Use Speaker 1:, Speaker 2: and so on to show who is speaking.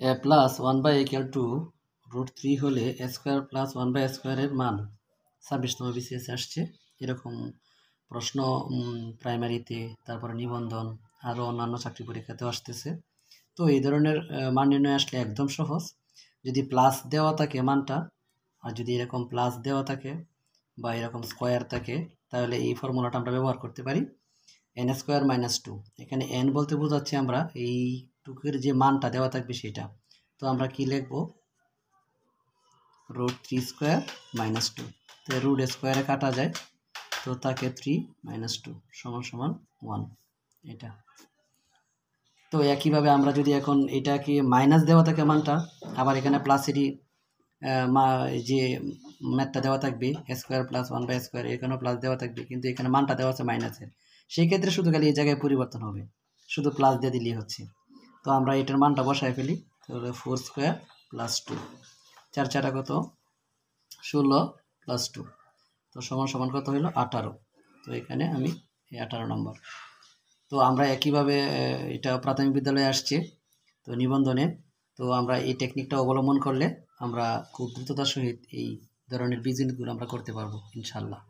Speaker 1: এ plus 1/a √3 হলে a square plus 1/a স্কোয়ারের মান 26তম বিসিএস আসছে। এরকম প্রশ্ন প্রাইমারিতে, তারপরে নিবন্ধন, আরও অন্যান্য চাকরি পরীক্ষাতেও আসতেছে। তো এই ধরনের মান নির্ণয় আসলে একদম সহজ। যদি প্লাস দেওয়া থাকে মানটা, আর যদি এরকম প্লাস দেওয়া থাকে বা এরকম স্কোয়ার থাকে, তাহলে এই ফর্মুলাটা আমরা ব্যবহার করতে পারি, n² - 2। এখানে n বলতে বোঝাচ্ছি আমরা এই টুকের যে মানটা দেওয়া থাকবে সেটা। তো আমরা কি লিখব, √3² - 2। তো রুট স্কোয়ারে কাটা যায়, তো তাকে 3 - 2 = 1, এটা। তো একইভাবে আমরা যদি এখন এটাকে মাইনাস দেওয়া থাকে মানটা, আবার এখানে প্লাসেরই যে ম্যাথটা দেওয়া থাকবে a² প্লাস 1/a স্কোয়ার, এখানেও প্লাস দেওয়া থাকবে, কিন্তু এখানে মানটা দেওয়া আছে মাইনাসের। সেই ক্ষেত্রে শুধু খালি এই জায়গায় পরিবর্তন হবে, শুধু প্লাস দিয়ে দিলেই হচ্ছে। তো আমরা এটার মানটা বসায় ফেলি, তাহলে 4² + 2, 4 4 কত, 16 + 2, তো সমান কত হলো 18। তো এখানে আমি 18 নম্বর। তো আমরা একইভাবে এটা প্রাথমিক বিদ্যালয়ে আসছে, তো নিবন্ধনে। তো আমরা এই টেকনিকটা অবলম্বন করলে আমরা খুব দ্রুততার সহিত এই ধরনের বীজগণিতগুলো আমরা করতে পারবো ইনশাল্লাহ।